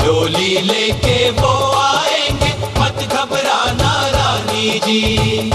डोली लेके वो आएंगे, मत घबराना रानी जी।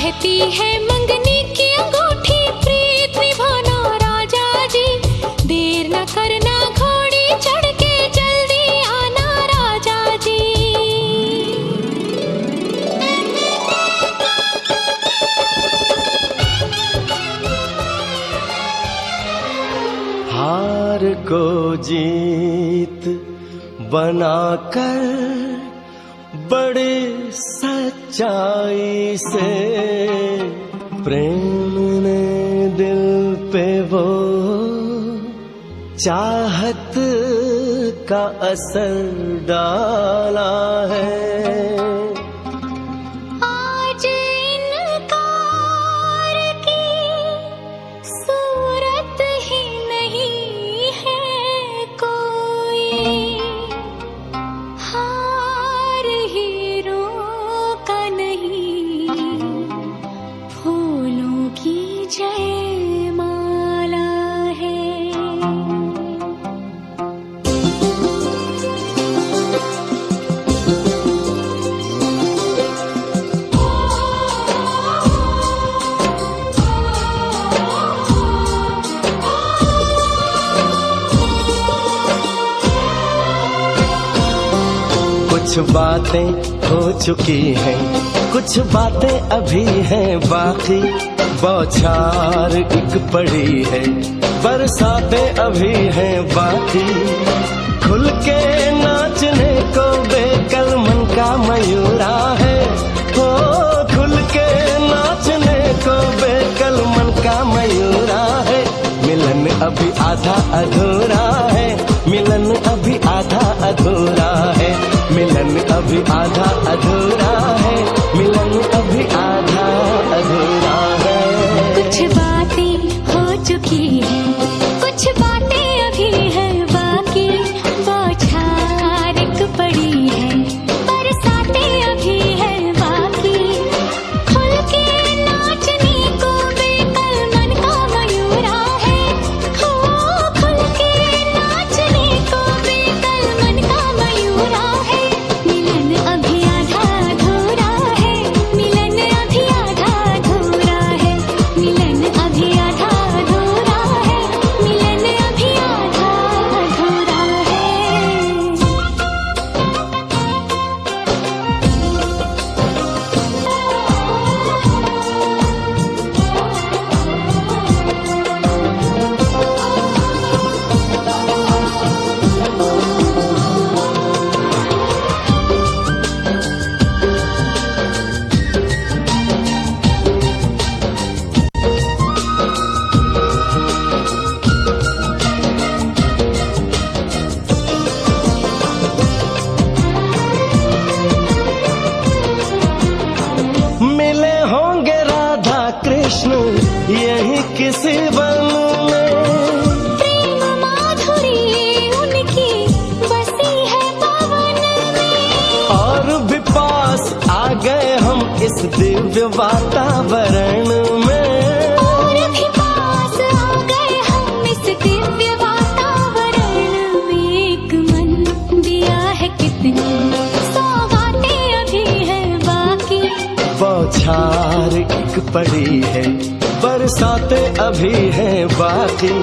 कहती है मंगनी की अंगूठी, प्रीत निभाना राजा जी। देर न करना घोड़ी चढ़ के, जल्दी आना राजा जी। हार को जीत बनाकर बड़े सच्चाई से, प्रेम ने दिल पे वो चाहत का असर डाला है। आज इनकार की सूरत ही नहीं है कोई, हार हीरों का नहीं, फूलों की जयमाला है। कुछ बातें हो चुकी हैं, कुछ बातें अभी हैं बाकी, बौछार एक पड़ी है, बरसातें अभी हैं बाकी। खुल के नाचने को बेकल मन का मयूरा है, हो खुल के नाचने को बेकल मन का मयूरा है। मिलन अभी आधा अधूरा है, मिलन अभी आधा अधूरा है, मिलन अभी आधा अधूरा है, मिलन अभी आधा अधूरा है। कुछ बातें हो चुकी हैं, कुछ बातें अभी हैं बाकी, बौछार एक पड़ी है, बरसातें अभी हैं बाकी। खुल के नाचने को बेकल मन का मयूरा है, हो खुल के नाचने को बेकल मन का मयूरा है। मिलन अभी आधा अधूरा है, मिलन अभी आधा अधूरा है, मिलन अभी आधा अधूरा है, मिलन अभी आधा अधूरा है। मिले होंगे राधा कृष्ण यही किसी वन में, प्रेम माधुरी उनकी बसी है पवन में, और भी पास आ गए हम इस दिव्य वातावरण में। और भी पास आ गए हम इस दिव्य वातावरण में। एक मन दिया है कितनी सौगातें अभी है बाकी, बौछार एक पड़ी है, बरसातें अभी हैं बाकी।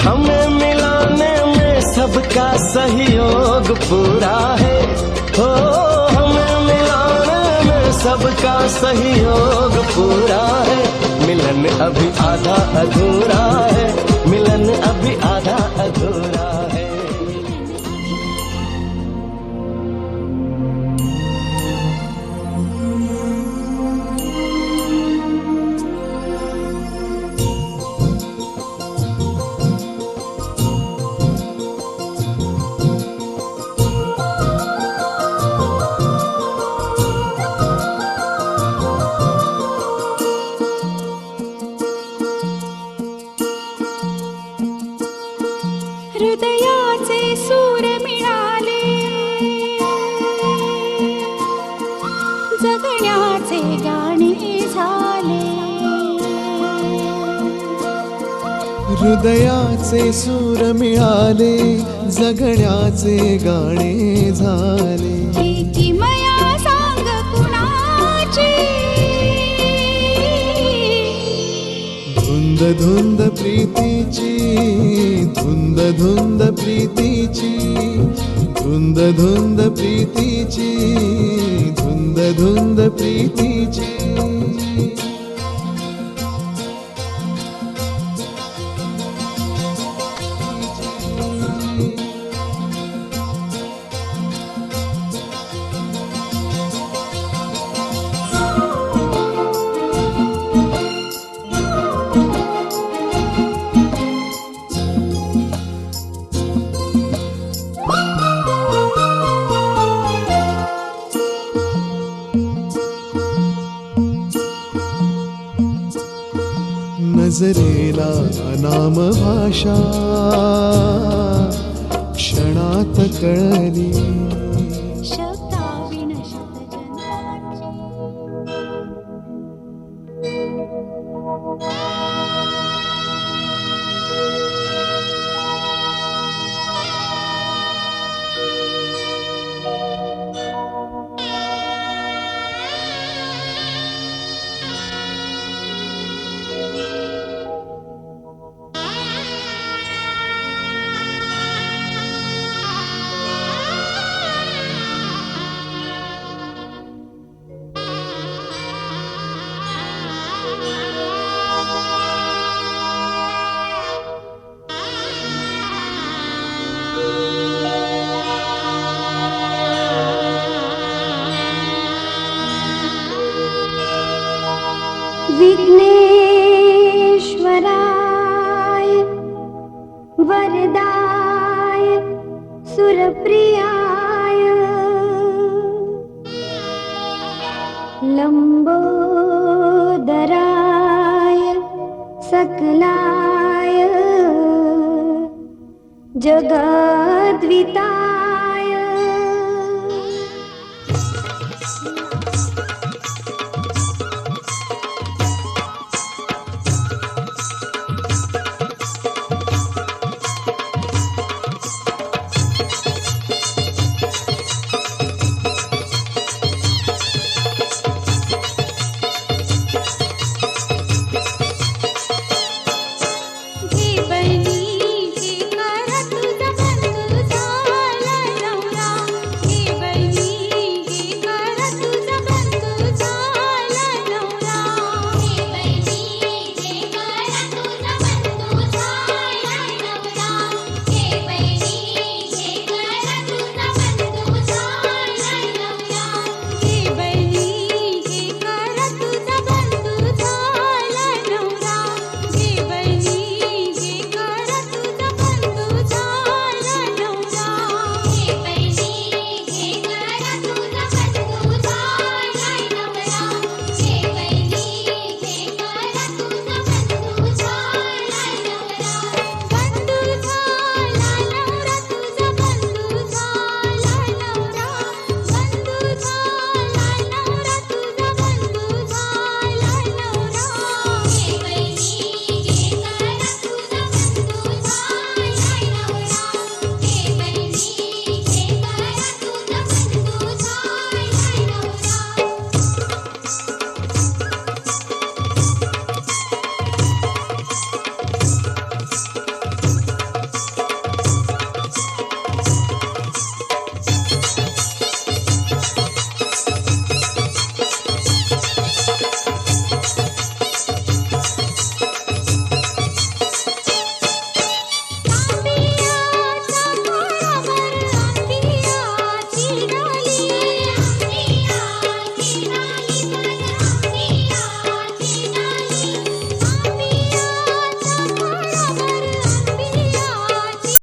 हमें मिलाने में सबका सहयोग पूरा है, हो हमें मिलाने में सबका सहयोग पूरा है। मिलन अभी आधा अधूरा है, मिलन अभी आधा अधूरा है। हृदयाचे सूर मिळाले, जगण्याचे गाणे झाले। हृदयाचे सूर मिळाले, जगण्याचे गाणे झाले। ही किमया सांग कुणाची, धुंद धुंद प्रीतीची धुंद धुंद प्रीतीची धुंद धुंद प्रीतीची धुंद धुंद प्रीतीची नजरेला अनाम भाषा क्षणात कळली शब्दाविन शतजन्माची विघ्नेश्वराय वरदाय सुरप्रियाय लंबोदराय सकलाय जगद्विताय